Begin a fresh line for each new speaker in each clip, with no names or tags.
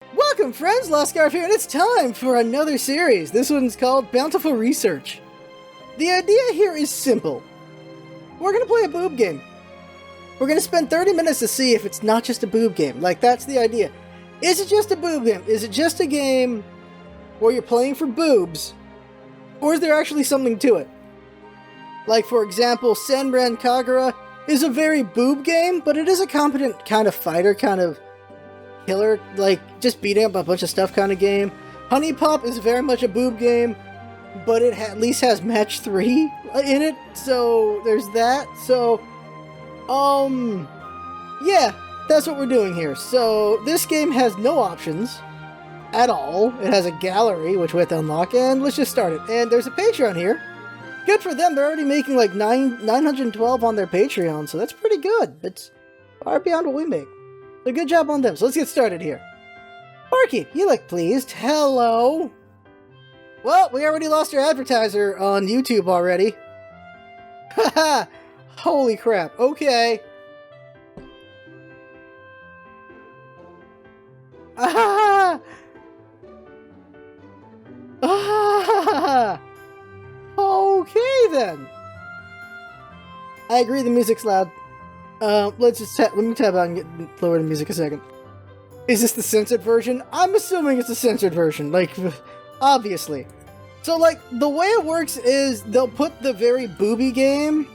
Welcome friends, LostScarf here, and it's time for another series. This one's called Bountiful Research. The idea here is simple. We're gonna play a boob game. We're gonna spend 30 minutes to see if it's not just a boob game. Like, that's the idea. Is it just a boob game? Is it just a game where you're playing for boobs? Or is there actually something to it? Like, for example, Senran Kagura is a very boob game, but it is a competent kind of fighter, kind of killer, like, just beating up a bunch of stuff kind of game. Honey Pop is very much a boob game, but it at least has match 3 in it, so there's that. So, yeah, that's what we're doing here. So, this game has no options at all. It has a gallery, which we have to unlock, and let's just start it. And there's a Patreon here. Good for them, they're already making like 912 on their Patreon, so that's pretty good. It's far beyond what we make. So good job on them. So let's get started here. Barkeep, you look pleased. Hello. Well, we already lost our advertiser on YouTube already. Haha. Holy crap. Okay. Ah. Ah. Okay then. I agree the music's loud. Let's just let me tab out and lower the music a second. Is this the censored version? I'm assuming it's the censored version, like, obviously. So, like, the way it works is they'll put the very booby game.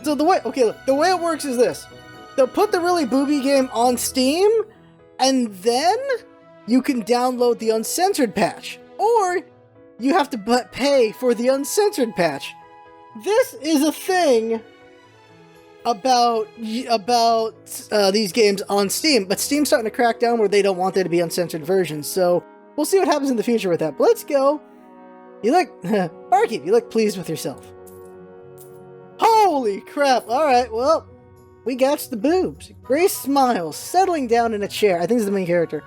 So the way, okay, look, the way it works is this. They'll put the really booby game on Steam, and then you can download the uncensored patch. Or you have to pay for the uncensored patch. This is a thing about these games on Steam, but Steam's starting to crack down where they don't want there to be uncensored versions, so we'll see what happens in the future with that. But let's go. You look, Barkeep, you look pleased with yourself. Holy crap, alright, well, we got the boobs. Grace smiles, settling down in a chair, I think this is the main character,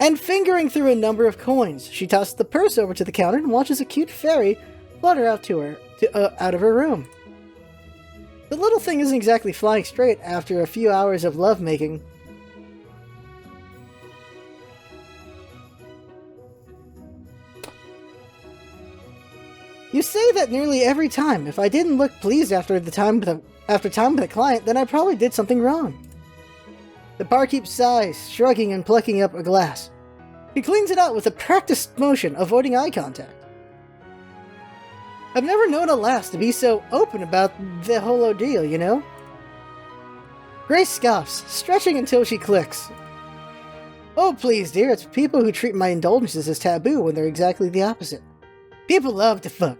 and fingering through a number of coins. She tosses the purse over to the counter and watches a cute fairy flutter out to her, out of her room. The little thing isn't exactly flying straight after a few hours of lovemaking. You say that nearly every time. If I didn't look pleased after time with a client, then I probably did something wrong. The barkeep sighs, shrugging and plucking up a glass. He cleans it out with a practiced motion, avoiding eye contact. I've never known a lass to be so open about the whole ordeal, you know? Grace scoffs, stretching until she clicks. Oh, please, dear, it's people who treat my indulgences as taboo when they're exactly the opposite. People love to fuck.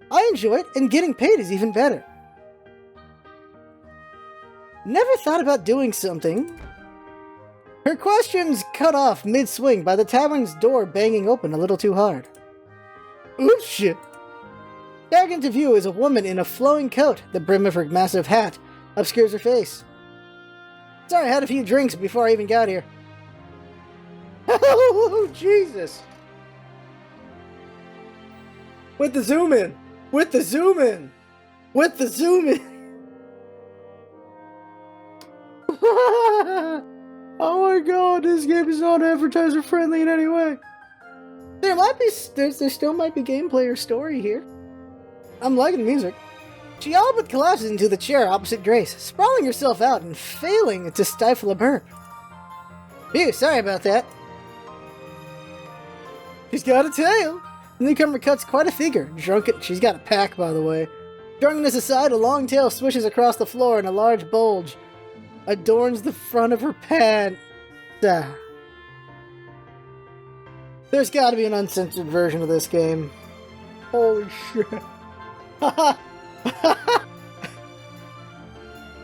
I enjoy it, and getting paid is even better. Never thought about doing something. Her questions cut off mid-swing by the tavern's door banging open a little too hard. Oops, shit. Back into view is a woman in a flowing coat. The brim of her massive hat obscures her face. Sorry, I had a few drinks before I even got here. Oh, Jesus! With the zoom in! With the zoom in! With the zoom in! Oh my god, this game is not advertiser friendly in any way. There still might be gameplay or story here. I'm liking the music. She all but collapses into the chair opposite Grace, sprawling herself out and failing to stifle a burp. Phew, sorry about that. She's got a tail. The newcomer cuts quite a figure. She's got a pack, by the way. Drunkenness aside, a long tail swishes across the floor and a large bulge adorns the front of her pants. There's gotta be an uncensored version of this game. Holy shit.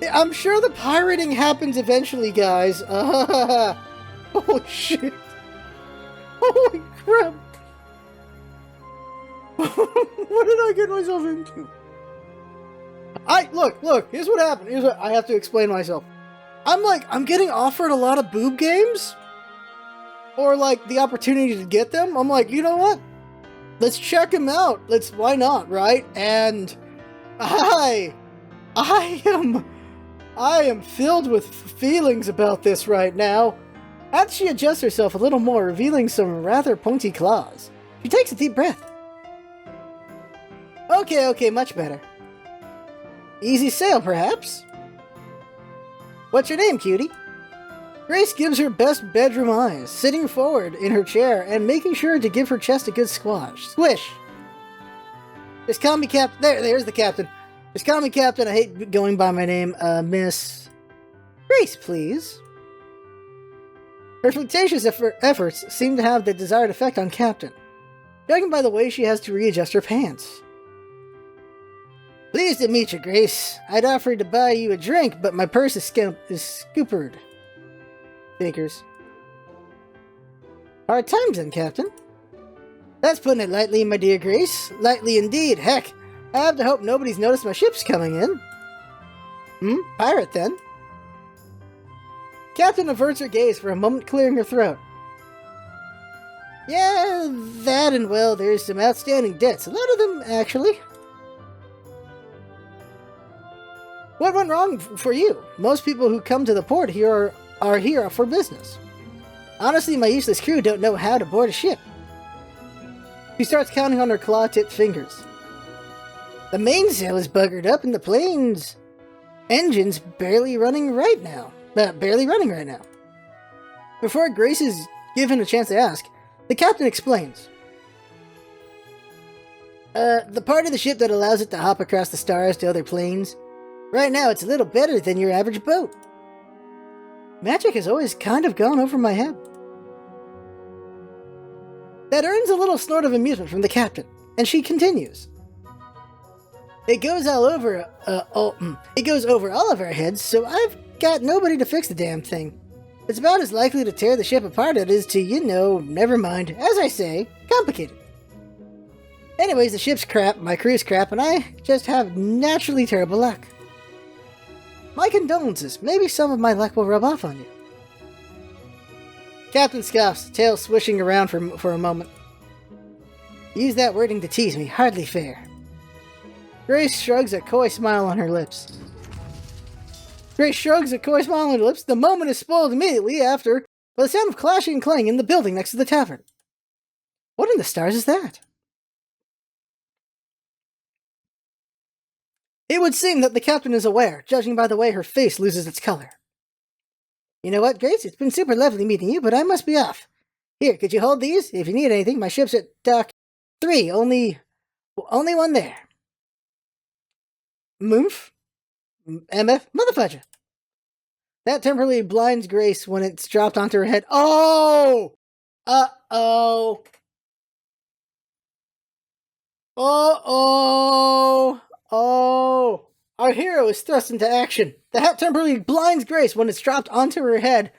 I'm sure the pirating happens eventually, guys. Holy shit. Holy crap. What did I get myself into? Look, here's what happened. Here's what I have to explain myself. I'm getting offered a lot of boob games. Or, like, the opportunity to get them. I'm like, you know what? Let's check them out. Why not, right? And I am filled with feelings about this right now. As she adjusts herself a little more, revealing some rather pointy claws, she takes a deep breath. Okay, much better. Easy sail, perhaps? What's your name, cutie? Grace gives her best bedroom eyes, sitting forward in her chair and making sure to give her chest a good squish. Just call me Captain. There's the captain. Just call me Captain. I hate going by my name. Miss Grace, please. Her flirtatious efforts seem to have the desired effect on Captain, judging by the way she has to readjust her pants. Pleased to meet you, Grace. I'd offered to buy you a drink, but my purse is scoopered. Figures. Hard times then, Captain. That's putting it lightly, my dear Grace. Lightly indeed. Heck, I have to hope nobody's noticed my ship's coming in. Pirate, then. Captain averts her gaze for a moment, clearing her throat. Yeah, that and, well, there's some outstanding debts. A lot of them, actually. What went wrong for you? Most people who come to the port here are here for business. Honestly, my useless crew don't know how to board a ship. She starts counting on her claw-tipped fingers. The mainsail is buggered up and the plane's engine's barely running right now. Before Grace is given a chance to ask, the captain explains. The part of the ship that allows it to hop across the stars to other planes, right now it's a little better than your average boat. Magic has always kind of gone over my head. That earns a little snort of amusement from the captain, and she continues. It goes over all of our heads, so I've got nobody to fix the damn thing. It's about as likely to tear the ship apart as it is to, never mind, as I say, complicated. Anyways, the ship's crap, my crew's crap, and I just have naturally terrible luck. My condolences. Maybe some of my luck will rub off on you. Captain scoffs, tail swishing around for a moment. Use that wording to tease me. Hardly fair. Grace shrugs a coy smile on her lips. The moment is spoiled immediately after by the sound of clashing and clanging in the building next to the tavern. What in the stars is that? It would seem that the captain is aware, judging by the way her face loses its color. You know what, Grace? It's been super lovely meeting you, but I must be off. Here, could you hold these? If you need anything, my ship's at dock 3. Only one there. Moof? MF? Motherfudger. That temporarily blinds Grace when it's dropped onto her head. Oh! Uh-oh. Oh! Our hero is thrust into action. The hat temporarily blinds Grace when it's dropped onto her head,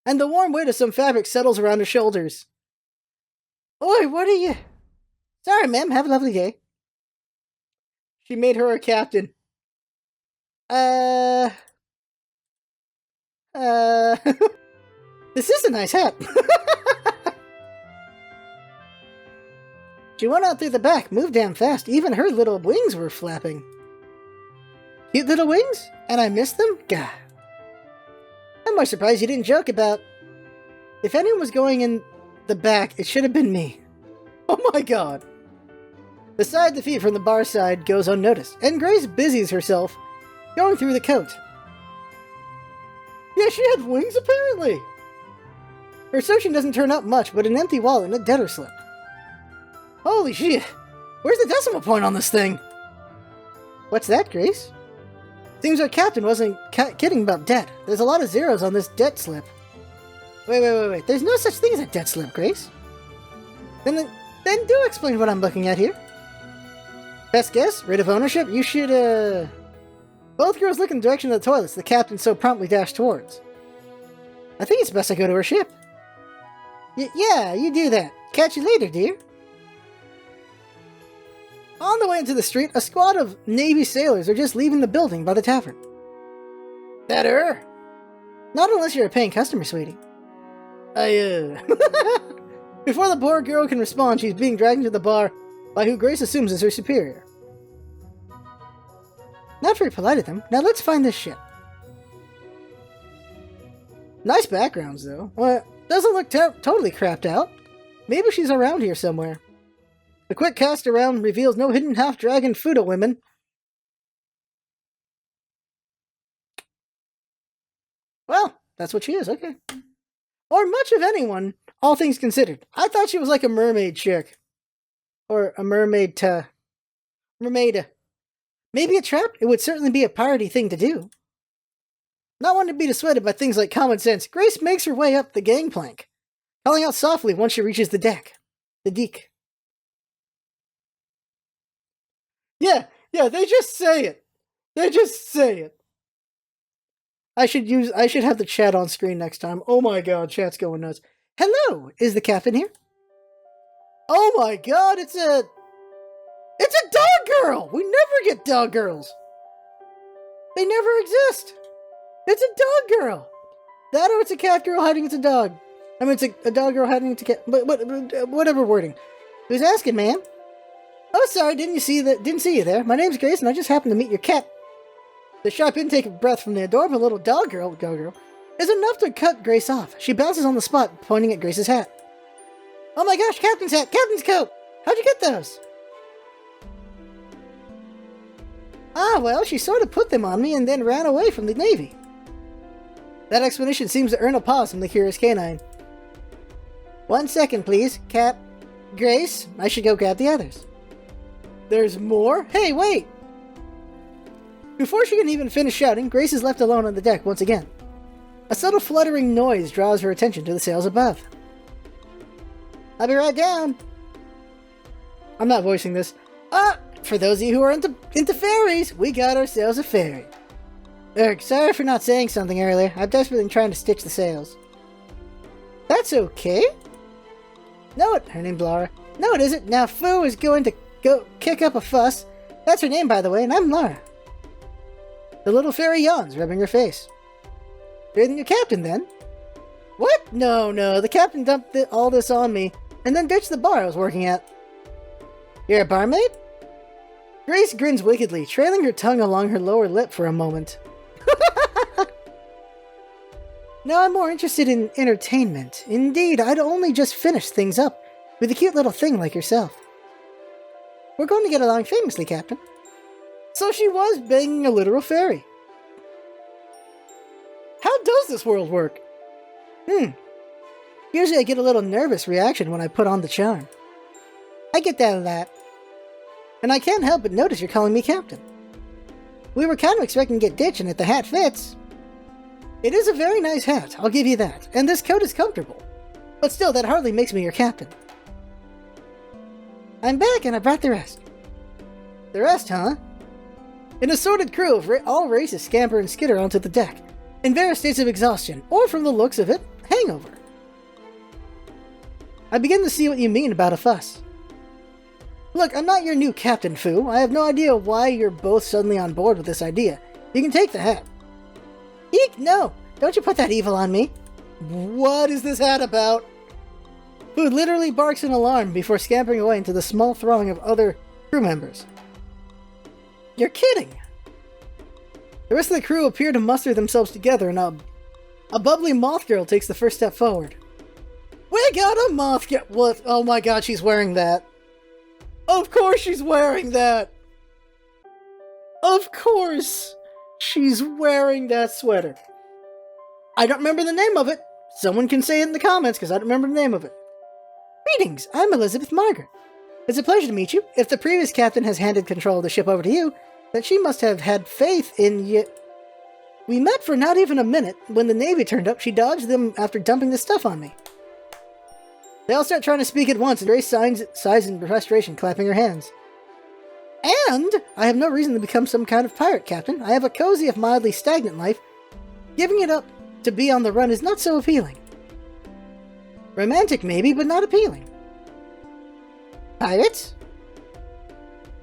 and the warm weight of some fabric settles around her shoulders. Oi, what are you? Sorry, ma'am. Have a lovely day. She made her a captain. This is a nice hat. She went out through the back, moved damn fast. Even her little wings were flapping. Cute little wings? And I missed them? Gah. I'm more surprised you didn't joke about... If anyone was going in the back, it should have been me. Oh my god. The side defeat from the bar side goes unnoticed, and Grace busies herself going through the coat. Yeah, she had wings, apparently. Her searching doesn't turn up much, but an empty wallet and a debtor slip. Holy shit! Where's the decimal point on this thing? What's that, Grace? Seems our captain wasn't kidding about debt. There's a lot of zeros on this debt slip. Wait. There's no such thing as a debt slip, Grace. Then do explain what I'm looking at here. Best guess? Writ of ownership? You should, Both girls look in the direction of the toilets the captain so promptly dashed towards. I think it's best I go to her ship. Yeah, you do that. Catch you later, dear. On the way into the street, a squad of Navy sailors are just leaving the building by the tavern. That her? Not unless you're a paying customer, sweetie. Before the poor girl can respond, she's being dragged into the bar by who Grace assumes is her superior. Not very polite of them. Now let's find this ship. Nice backgrounds, though. Doesn't look totally crapped out. Maybe she's around here somewhere. A quick cast around reveals no hidden half-dragon Fudo women. Well, that's what she is, okay. Or much of anyone, all things considered. I thought she was like a mermaid chick. Or a mermaid. Maybe a trap? It would certainly be a piratey thing to do. Not one to be dissuaded by things like common sense, Grace makes her way up the gangplank, calling out softly once she reaches the deck. The deck. Yeah, they just say it. They just say it. I should have the chat on screen next time. Oh my god, chat's going nuts. Hello, is the captain here? Oh my god, it's a dog girl! We never get dog girls. They never exist. It's a dog girl. That or it's a cat girl hiding it's a dog. I mean, it's a dog girl hiding it's a cat. But whatever wording. Who's asking, ma'am? Oh, sorry, didn't see you there. My name's Grace, and I just happened to meet your cat. The sharp intake of breath from the adorable little dog girl, is enough to cut Grace off. She bounces on the spot, pointing at Grace's hat. Oh my gosh, captain's hat, captain's coat! How'd you get those? Ah, well, she sort of put them on me and then ran away from the Navy. That explanation seems to earn a pause from the curious canine. 1 second, please, Cap. Grace, I should go grab the others. There's more? Hey, wait! Before she can even finish shouting, Grace is left alone on the deck once again. A subtle fluttering noise draws her attention to the sails above. I'll be right down. I'm not voicing this. For those of you who are into ferries, we got ourselves a ferry. Erg, sorry for not saying something earlier. I'm desperately trying to stitch the sails. That's okay. No, her name's Laura. No, it isn't. Now, Foo is going to go kick up a fuss. That's her name, by the way, and I'm Laura. The little fairy yawns, rubbing her face. You're the new captain, then? What? No, the captain dumped all this on me, and then ditched the bar I was working at. You're a barmaid? Grace grins wickedly, trailing her tongue along her lower lip for a moment. Now I'm more interested in entertainment. Indeed, I'd only just finished things up with a cute little thing like yourself. We're going to get along famously, Captain. So she was banging a literal fairy. How does this world work? Usually I get a little nervous reaction when I put on the charm. I get that a lot. And I can't help but notice you're calling me Captain. We were kind of expecting to get ditched, and if the hat fits... It is a very nice hat, I'll give you that, and this coat is comfortable. But still, that hardly makes me your captain. I'm back, and I brought the rest. The rest, huh? An assorted crew of all races scamper and skitter onto the deck, in various states of exhaustion, or from the looks of it, hangover. I begin to see what you mean about a fuss. Look, I'm not your new Captain Fu. I have no idea why you're both suddenly on board with this idea. You can take the hat. Eek, no! Don't you put that evil on me. What is this hat about? Fu literally barks in alarm before scampering away into the small throng of other crew members. You're kidding! The rest of the crew appear to muster themselves together, and a bubbly moth girl takes the first step forward. We got a moth girl! What? Oh my god, she's wearing that. Of course she's wearing that! Of course! She's wearing that sweater. I don't remember the name of it. Someone can say it in the comments, because I don't remember the name of it. Greetings, I'm Elizabeth Margaret. It's a pleasure to meet you. If the previous captain has handed control of the ship over to you, then she must have had faith in you. We met for not even a minute. When the Navy turned up, she dodged them after dumping the stuff on me. They all start trying to speak at once, and Grace sighs in frustration, clapping her hands. And I have no reason to become some kind of pirate, Captain. I have a cozy if mildly stagnant life. Giving it up to be on the run is not so appealing. Romantic maybe, but not appealing. Pirates?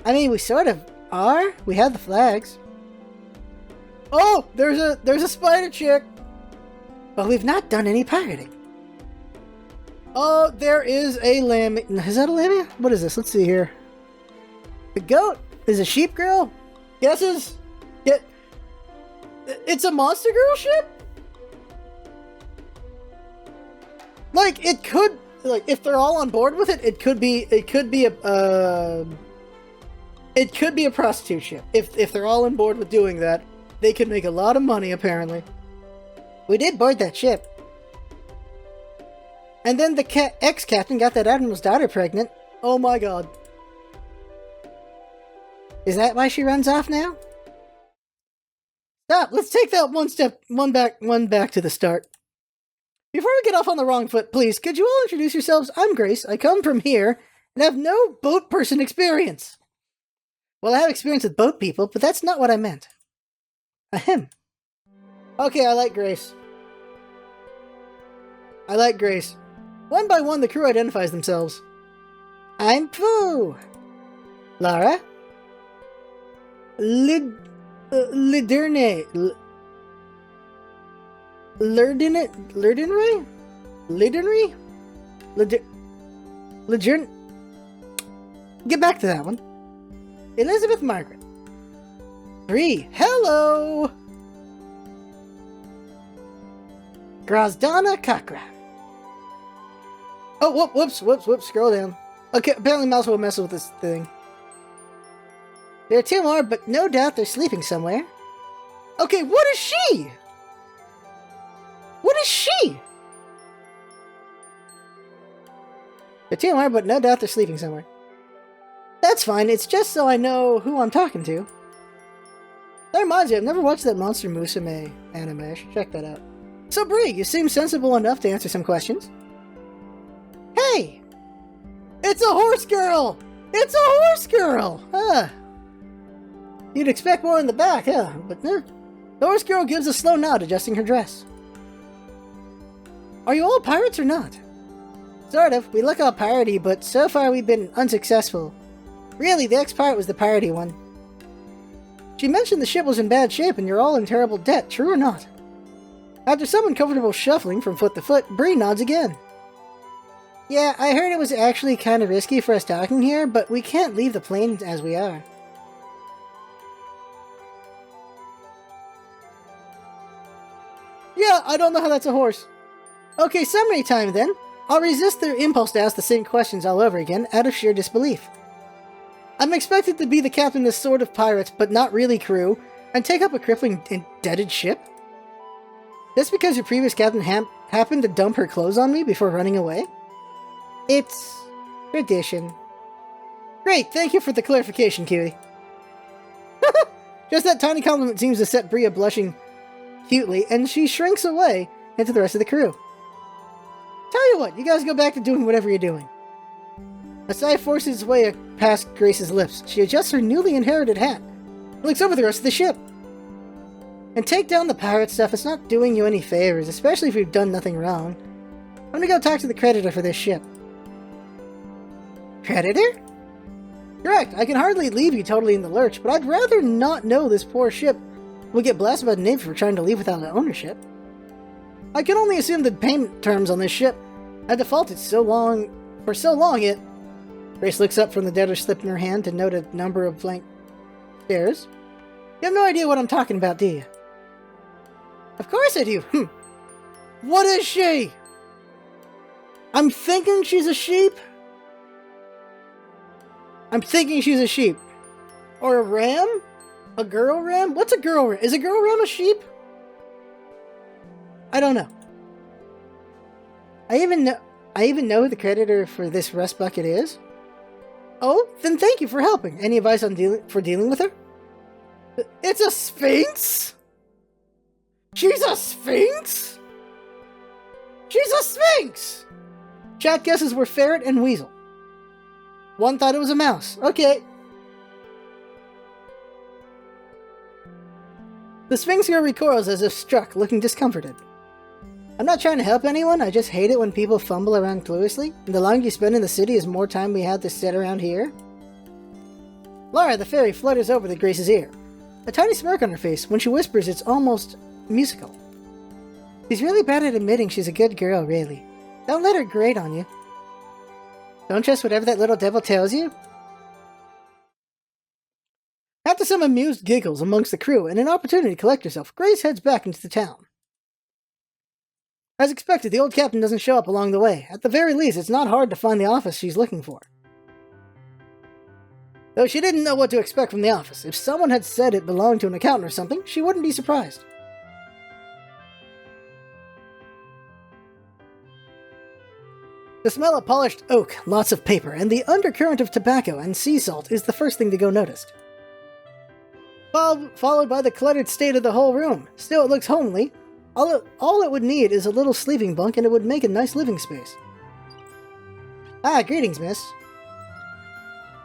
I mean, we sort of are. We have the flags. Oh, there's a spider chick. But we've not done any pirating. Oh, there is a lamb. Is that a lamia? What is this? Let's see here. The goat is a sheep girl. Guesses? It's a monster girl ship? Like, it could, like, if they're all on board with it, it could be a prostitute ship. If they're all on board with doing that, they could make a lot of money, apparently. We did board that ship. And then the ex-captain got that admiral's daughter pregnant. Oh my god. Is that why she runs off now? Stop! Let's take that one back to the start. Before we get off on the wrong foot, please, could you all introduce yourselves? I'm Grace, I come from here, and have no boat person experience. Well, I have experience with boat people, but that's not what I meant. Ahem. Okay, I like Grace. One by one, the crew identifies themselves. I'm Pooh. Lara. Liderne. Lirdinry? Lidern. Get back to that one. Elizabeth Margaret. 3. Hello. Grazdana Kakra. Oh, whoops, scroll down. Okay, apparently mouse will mess with this thing. There are 2 more, but no doubt they're sleeping somewhere. Okay, what is she? What is she? There are 2 more, but no doubt they're sleeping somewhere. That's fine, it's just so I know who I'm talking to. That reminds you, I've never watched that Monster Musume anime. I should check that out. So Bree, you seem sensible enough to answer some questions. Hey! It's a horse girl! It's a horse girl! Huh. You'd expect more in the back, huh? But no. The horse girl gives a slow nod, adjusting her dress. Are you all pirates or not? Sort of. We look all piratey, but so far we've been unsuccessful. Really, the ex-pirate was the piratey one. She mentioned the ship was in bad shape and you're all in terrible debt, true or not? After some uncomfortable shuffling from foot to foot, Bree nods again. Yeah, I heard it was actually kind of risky for us docking here, but we can't leave the plane as we are. Yeah, I don't know how that's a horse. Okay, summary time then. I'll resist their impulse to ask the same questions all over again, out of sheer disbelief. I'm expected to be the captain of this sort of pirates, but not really crew, and take up a crippling indebted ship? Just because your previous captain happened to dump her clothes on me before running away? It's tradition. Great, thank you for the clarification, Kiwi. Just that tiny compliment seems to set Bria blushing cutely, and she shrinks away into the rest of the crew. Tell you what, you guys go back to doing whatever you're doing. A sigh forces its way past Grace's lips. She adjusts her newly inherited hat and looks over the rest of the ship. And take down the pirate stuff, it's not doing you any favors, especially if you've done nothing wrong. I'm gonna go talk to the creditor for this ship. Creditor? Correct, I can hardly leave you totally in the lurch, but I'd rather not know this poor ship will get blasted by the Navy for trying to leave without ownership. I can only assume the payment terms on this ship had defaulted for so long it... Grace looks up from the debtor's slip in her hand to note a number of blank stares. You have no idea what I'm talking about, do you? Of course I do. What is she? I'm thinking she's a sheep. Or a ram? A girl ram? What's a girl ram? Is a girl ram a sheep? I don't know. I even know who the creditor for this rust bucket is. Oh, then thank you for helping. Any advice on dealing with her? It's a sphinx? She's a sphinx? She's a sphinx! Chat guesses were ferret and weasel. One thought it was a mouse. Okay. The Sphinx girl recoils as if struck, looking discomforted. I'm not trying to help anyone, I just hate it when people fumble around cluelessly, and the longer you spend in the city is more time we have to sit around here. Lara, the fairy, flutters over to Grace's ear. A tiny smirk on her face. When she whispers, it's almost musical. She's really bad at admitting she's a good girl, really. Don't let her grate on you. Don't trust whatever that little devil tells you. After some amused giggles amongst the crew and an opportunity to collect herself, Grace heads back into the town. As expected, the old captain doesn't show up along the way. At the very least, it's not hard to find the office she's looking for. Though she didn't know what to expect from the office. If someone had said it belonged to an accountant or something, she wouldn't be surprised. The smell of polished oak, lots of paper, and the undercurrent of tobacco and sea salt is the first thing to go noticed. Followed by the cluttered state of the whole room. Still, it looks homely. All it would need is a little sleeping bunk, and it would make a nice living space. Ah, greetings, miss.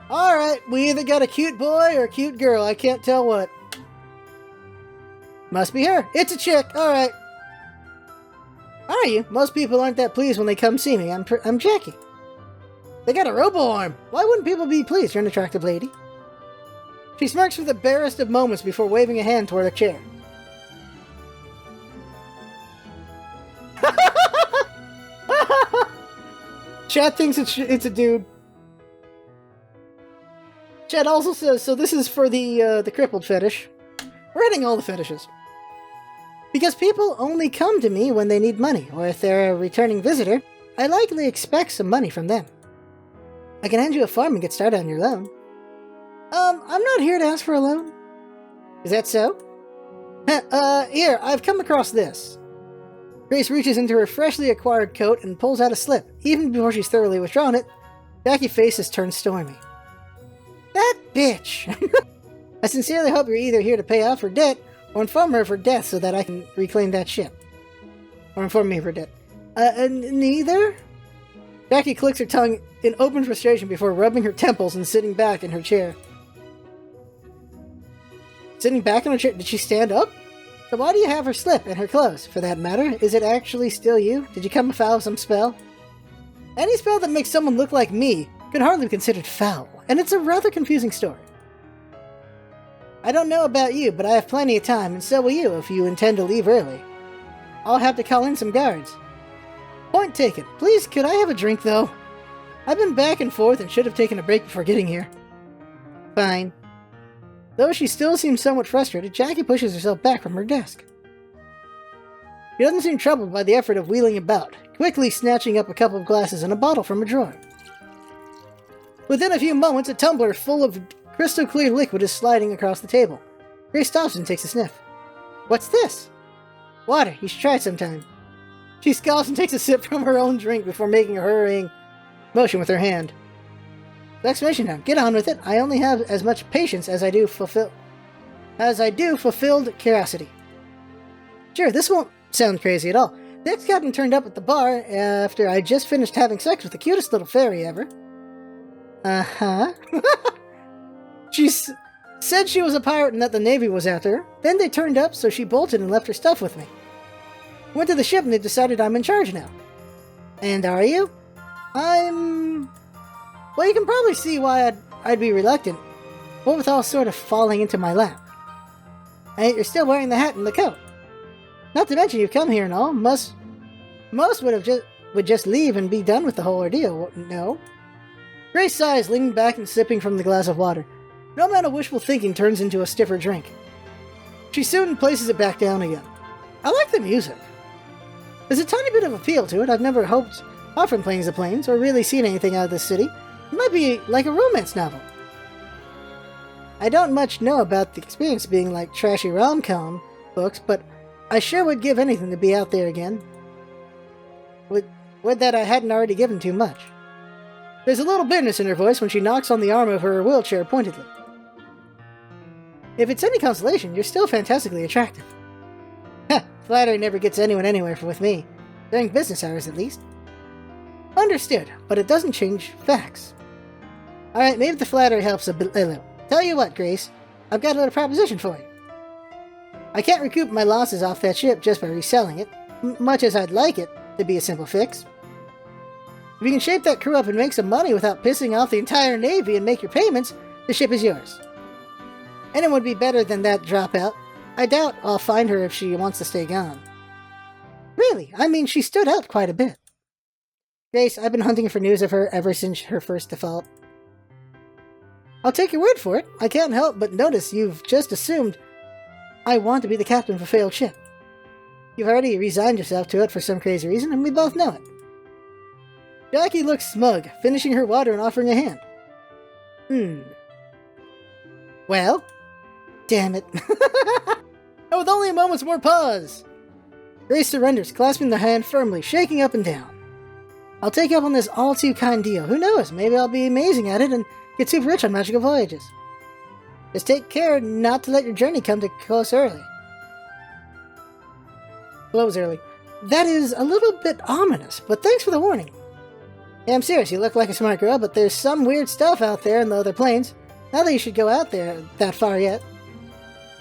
Alright, we either got a cute boy or a cute girl, I can't tell what. Must be her. It's a chick, alright. Are you? Most people aren't that pleased when they come see me. I'm Jackie. They got a robo-arm. Why wouldn't people be pleased? You're an attractive lady. She smirks for the barest of moments before waving a hand toward a chair. Chad thinks it's a dude. Chad also says, so this is for the crippled fetish. We're hitting all the fetishes. Because people only come to me when they need money, or if they're a returning visitor, I likely expect some money from them. I can hand you a farm and get started on your loan. I'm not here to ask for a loan. Is that so? Here, I've come across this. Grace reaches into her freshly acquired coat and pulls out a slip. Even before she's thoroughly withdrawn it, Jackie's face has turned stormy. That bitch! I sincerely hope you're either here to pay off her debt, or inform her of her death so that I can reclaim that ship. Or inform me of her death. Neither? Jackie clicks her tongue in open frustration before rubbing her temples and sitting back in her chair. Sitting back in her chair? Did she stand up? So why do you have her slip and her clothes, for that matter? Is it actually still you? Did you come afoul of some spell? Any spell that makes someone look like me could hardly be considered foul, and it's a rather confusing story. I don't know about you, but I have plenty of time, and so will you if you intend to leave early. I'll have to call in some guards. Point taken. Please, could I have a drink, though? I've been back and forth and should have taken a break before getting here. Fine. Though she still seems somewhat frustrated, Jackie pushes herself back from her desk. She doesn't seem troubled by the effort of wheeling about, quickly snatching up a couple of glasses and a bottle from a drawer. Within a few moments, a tumbler full of crystal-clear liquid is sliding across the table. Grace stops and takes a sniff. What's this? Water. You should try it sometime. She scoffs and takes a sip from her own drink before making a hurrying motion with her hand. Exclamation now. Get on with it. I only have as much patience as I do fulfilled curiosity. Sure, this won't sound crazy at all. The ex-captain turned up at the bar after I just finished having sex with the cutest little fairy ever. Uh-huh. She said she was a pirate and that the Navy was after her. Then they turned up, so she bolted and left her stuff with me. Went to the ship and they decided I'm in charge now. And are you? Well, you can probably see why I'd be reluctant. What with all sort of falling into my lap. And you're still wearing the hat and the coat. Not to mention you've come here and all. Most would just leave and be done with the whole ordeal, no? Grace sighs, leaning back and sipping from the glass of water. No amount of wishful thinking turns into a stiffer drink. She soon places it back down again. I like the music. There's a tiny bit of appeal to it. I've never hoped from Planes of Planes, or really seen anything out of this city. It might be like a romance novel. I don't much know about the experience being like trashy rom-com books, but I sure would give anything to be out there again. Would that I hadn't already given too much. There's a little bitterness in her voice when she knocks on the arm of her wheelchair pointedly. If it's any consolation, you're still fantastically attractive. Heh, flattery never gets anyone anywhere with me. During business hours, at least. Understood, but it doesn't change facts. Alright, maybe the flattery helps a little. Tell you what, Grace, I've got a little proposition for you. I can't recoup my losses off that ship just by reselling it, much as I'd like it to be a simple fix. If you can shape that crew up and make some money without pissing off the entire Navy and make your payments, the ship is yours. Anyone would be better than that dropout. I doubt I'll find her if she wants to stay gone. Really, I mean, she stood out quite a bit. Grace, I've been hunting for news of her ever since her first default. I'll take your word for it. I can't help but notice you've just assumed I want to be the captain of a failed ship. You've already resigned yourself to it for some crazy reason, and we both know it. Jackie looks smug, finishing her water and offering a hand. Well? Damn it. And with only a moment's more pause, Grace surrenders, clasping the hand firmly, shaking up and down. I'll take you up on this all-too-kind deal. Who knows? Maybe I'll be amazing at it and get super rich on magical voyages. Just take care not to let your journey come to close early. Close early. That is a little bit ominous, but thanks for the warning. Yeah, I'm serious. You look like a smart girl, but there's some weird stuff out there in the other planes. Not that you should go out there that far yet.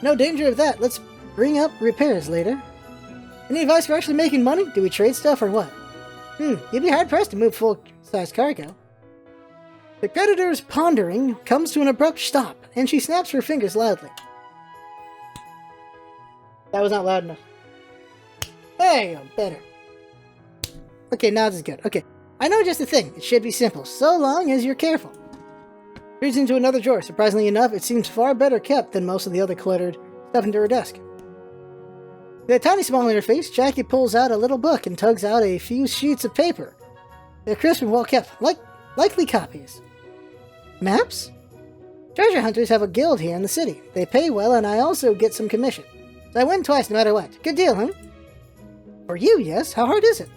No danger of that. Let's bring up repairs later. Any advice for actually making money? Do we trade stuff or what? You'd be hard-pressed to move full-size cargo. The creditor's pondering comes to an abrupt stop, and she snaps her fingers loudly. That was not loud enough. There you go, better. Okay, now this is good. Okay, I know just the thing. It should be simple, so long as you're careful. Reaches into another drawer. Surprisingly enough, it seems far better kept than most of the other cluttered stuff into her desk. With a tiny smile on her face, Jackie pulls out a little book and tugs out a few sheets of paper. They're crisp and well kept, likely copies. Maps? Treasure hunters have a guild here in the city. They pay well, and I also get some commission. So I win twice no matter what. Good deal, huh? For you, yes. How hard is it?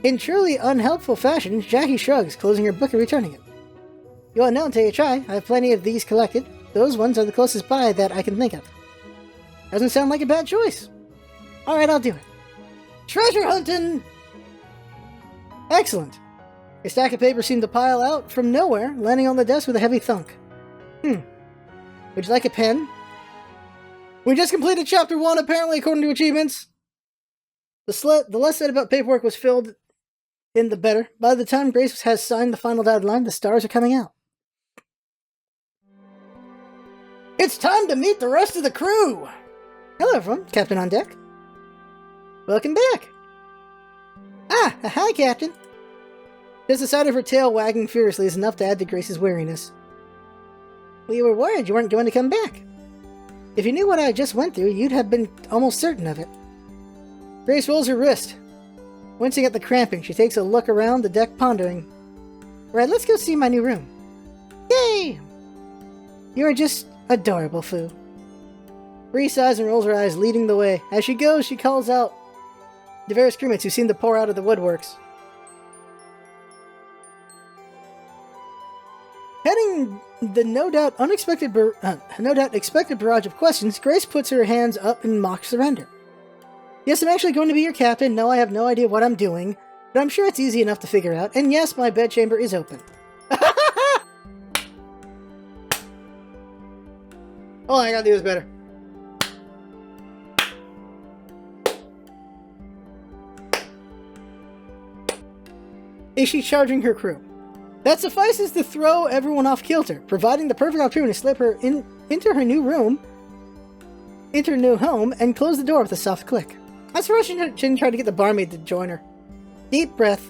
In truly unhelpful fashion, Jackie shrugs, closing her book and returning it. You won't know until you try. I have plenty of these collected. Those ones are the closest by that I can think of. Doesn't sound like a bad choice. Alright, I'll do it. Treasure hunting! Excellent. A stack of papers seemed to pile out from nowhere, landing on the desk with a heavy thunk. Would you like a pen? We just completed Chapter 1, apparently, according to achievements. The less said about paperwork was filled in, the better. By the time Grace has signed the final dotted line, the stars are coming out. It's time to meet the rest of the crew! Hello, everyone. Captain on deck. Welcome back. Ah, hi, Captain. Just the sight of her tail wagging furiously is enough to add to Grace's weariness. We were worried you weren't going to come back. If you knew what I just went through, you'd have been almost certain of it. Grace rolls her wrist. Wincing at the cramping, she takes a look around the deck, pondering. Right, let's go see my new room. Yay! You're just adorable, Foo. Bree sighs and rolls her eyes, leading the way. As she goes, she calls out the various crewmates who seem to pour out of the woodworks. Heading the no doubt expected barrage of questions, Grace puts her hands up in mock surrender. Yes, I'm actually going to be your captain. No, I have no idea what I'm doing, but I'm sure it's easy enough to figure out. And yes, my bedchamber is open. Oh, I gotta do this better. Is she charging her crew? That suffices to throw everyone off kilter, providing the perfect opportunity to slip her into her new home, and close the door with a soft click. That's why she didn't try to get the barmaid to join her. Deep breath.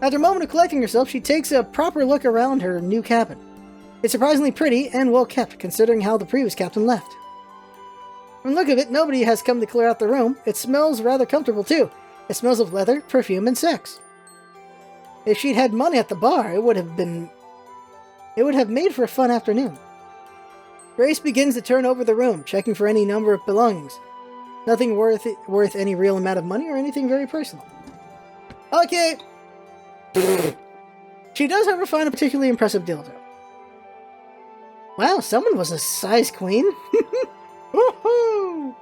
After a moment of collecting herself, she takes a proper look around her new cabin. It's surprisingly pretty and well kept, considering how the previous captain left. From the look of it, nobody has come to clear out the room. It smells rather comfortable too. It smells of leather, perfume, and sex. If she'd had money at the bar, it would have made for a fun afternoon. Grace begins to turn over the room, checking for any number of belongings. Nothing worth any real amount of money or anything very personal. Okay. She does, however, find a particularly impressive dildo. Wow, someone was a size queen. Woohoo!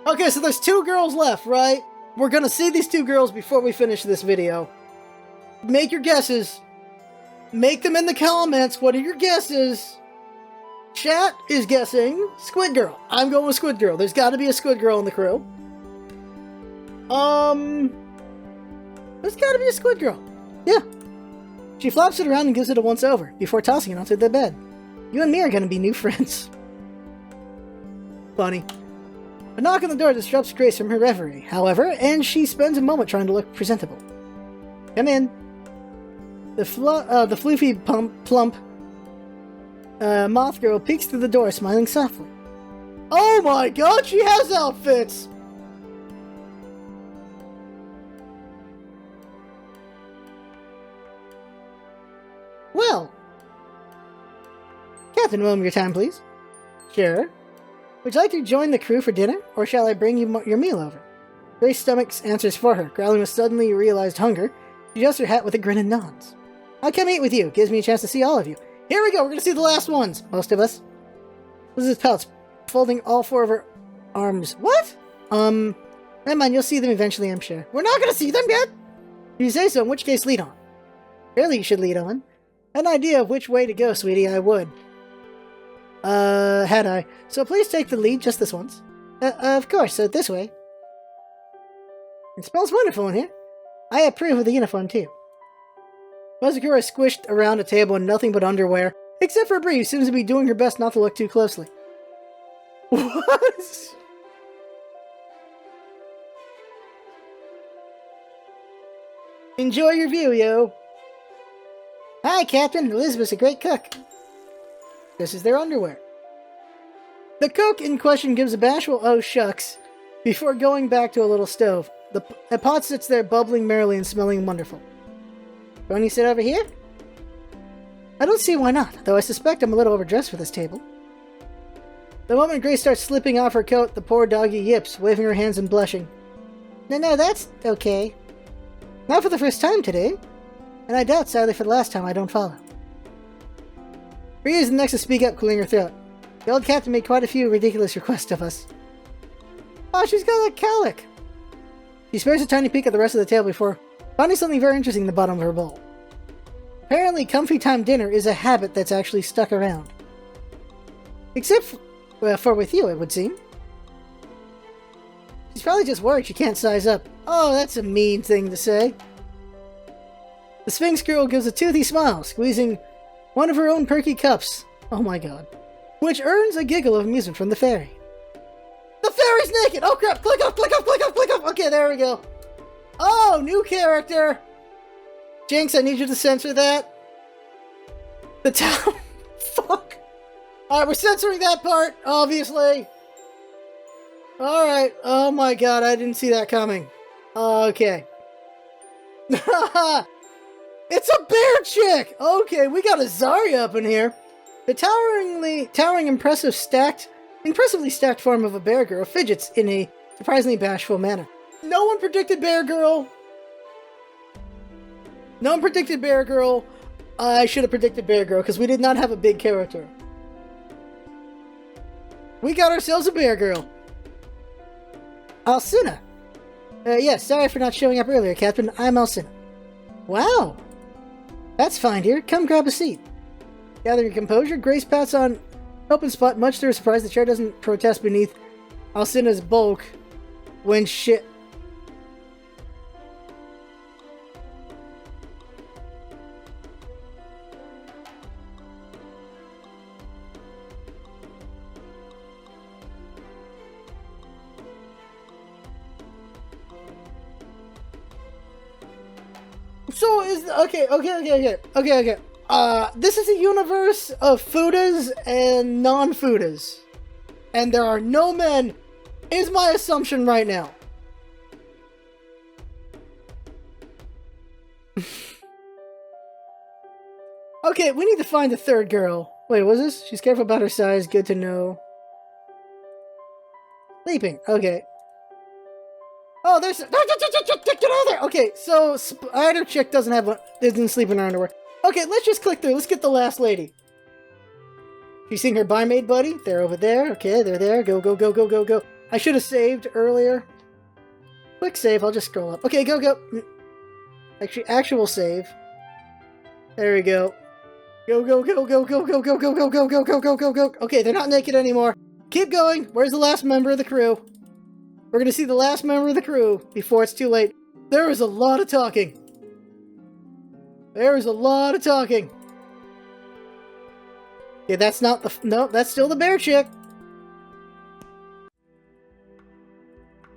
Okay, so there's 2 girls left, right? We're gonna see these 2 girls before we finish this video. Make your guesses. Make them in the comments. What are your guesses? Chat is guessing Squid Girl. I'm going with Squid Girl. There's gotta be a Squid Girl in the crew. There's gotta be a Squid Girl. Yeah. She flops it around and gives it a once-over, before tossing it onto the bed. You and me are gonna be new friends. Funny. A knock on the door disrupts Grace from her reverie, however, and she spends a moment trying to look presentable. Come in. The floofy plump moth girl peeks through the door, smiling softly. Oh my god, she has outfits! Well. Captain, moment of your time, please. Sure. Would you like to join the crew for dinner, or shall I bring you your meal over? Grace's stomach answers for her, growling with suddenly realized hunger. She adjusts her hat with a grin and nods. I'll come eat with you. Gives me a chance to see all of you. Here we go. We're going to see the last ones. Most of us. Liz's pouts, folding all 4 of her arms. What? Never mind. You'll see them eventually, I'm sure. We're not going to see them yet? If you say so, in which case lead on. Really, you should lead on. Had an idea of which way to go, sweetie. I would. Had I. So please take the lead just this once. Of course. So this way. It smells wonderful in here. I approve of the uniform, too. Mazakura is squished around a table in nothing but underwear, except for Bree, who seems to be doing her best not to look too closely. What? Enjoy your view, yo. Hi, Captain. Elizabeth's a great cook. This is their underwear. The cook in question gives a bashful oh shucks before going back to a little stove. The pot sits there bubbling merrily and smelling wonderful. Don't you sit over here? I don't see why not, though I suspect I'm a little overdressed for this table. The moment Grace starts slipping off her coat, the poor doggy yips, waving her hands and blushing. No, that's okay. Not for the first time today, and I doubt, sadly, for the last time I don't follow. Rhea is the next to speak up, cooling her throat. The old captain made quite a few ridiculous requests of us. Oh, she's got a cowlick. She spares a tiny peek at the rest of the table before finding something very interesting in the bottom of her bowl. Apparently, comfy time dinner is a habit that's actually stuck around. Except for with you, it would seem. She's probably just worried she can't size up. Oh, that's a mean thing to say. The Sphinx girl gives a toothy smile, squeezing one of her own perky cups. Oh my god. Which earns a giggle of amusement from the fairy. The fairy's naked! Oh crap! Click up, click up, click up, click up! Okay, there we go. Oh, new character! Jinx, I need you to censor that. The town... Fuck. Alright, we're censoring that part, obviously. Alright. Oh my god, I didn't see that coming. Okay. It's a bear chick! Okay, we got a Zarya up in here. The towering, impressively stacked form of a bear girl fidgets in a surprisingly bashful manner. No one predicted Bear Girl. No one predicted Bear Girl. I should have predicted Bear Girl, because we did not have a big character. We got ourselves a Bear Girl. Alcina. Yes, sorry for not showing up earlier, Captain. I'm Alcina. Wow. That's fine, dear. Come grab a seat. Gather your composure. Grace pats on open spot, much to her surprise. The chair doesn't protest beneath Alcina's bulk when shit. So is okay. This is a universe of Fudas and non-Fudas. And there are no men, is my assumption right now. Okay, we need to find the third girl. Wait, what was this? She's careful about her size, good to know. Sleeping, okay. Oh, there's... Get out of there! Okay, so Spider Chick isn't sleeping in her underwear. Okay, let's just click through. Let's get the last lady. You seeing her barmaid buddy? They're over there. Okay, they're there. Go, go, go, go, go, go. I should have saved earlier. Quick save. I'll just scroll up. Okay, go, go. Actual save. There we go. Go, go, go, go, go, go, go, go, go, go, go, go, go, go, go. Okay, they're not naked anymore. Keep going. Where's the last member of the crew? We're gonna see the last member of the crew before it's too late. There is a lot of talking. There is a lot of talking. Okay, that's not the... No, that's still the bear chick.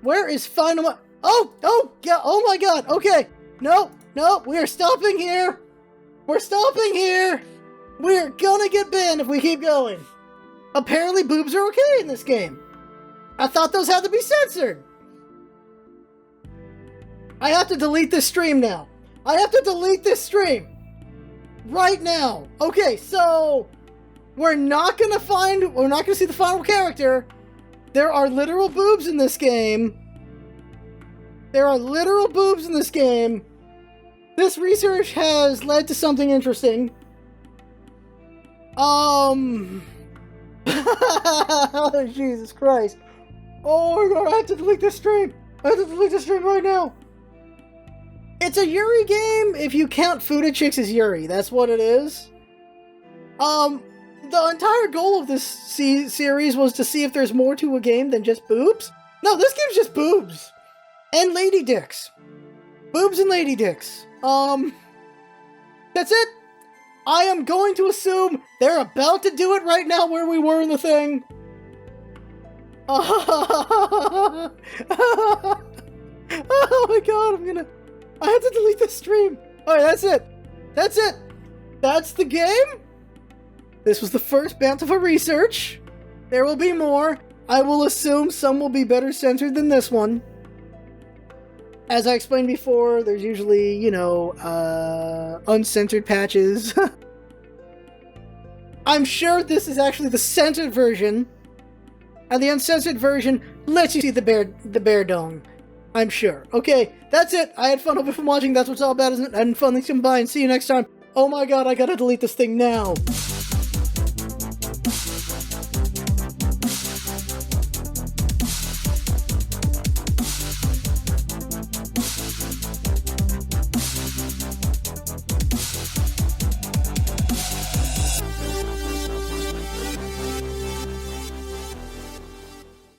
Where is final... Oh, yeah, oh my god, okay. No, we are stopping here. We're stopping here. We're gonna get banned if we keep going. Apparently boobs are okay in this game. I thought those had to be censored. I have to delete this stream now. I have to delete this stream. Right now. Okay, so we're not gonna see the final character. There are literal boobs in this game. There are literal boobs in this game. This research has led to something interesting. Jesus Christ. Oh my god, I have to delete this stream. I have to delete this stream right now. It's a Yuri game if you count Fuda Chicks as Yuri. That's what it is. The entire goal of this series was to see if there's more to a game than just boobs. No, this game's just boobs. And lady dicks. Boobs and lady dicks. That's it. I am going to assume they're about to do it right now where we were in the thing. Oh my god, I have to delete this stream. Alright, that's it. That's it. That's the game. This was the first Bountiful Research. There will be more. I will assume some will be better censored than this one. As I explained before, there's usually, uncensored patches. I'm sure this is actually the censored version. And the uncensored version lets you see the bear dong. I'm sure. Okay, that's it. I had fun. Hope you're watching. That's what it's all about, isn't it? I had fun. Thanks for coming by and see you next time. Oh my god, I gotta delete this thing now.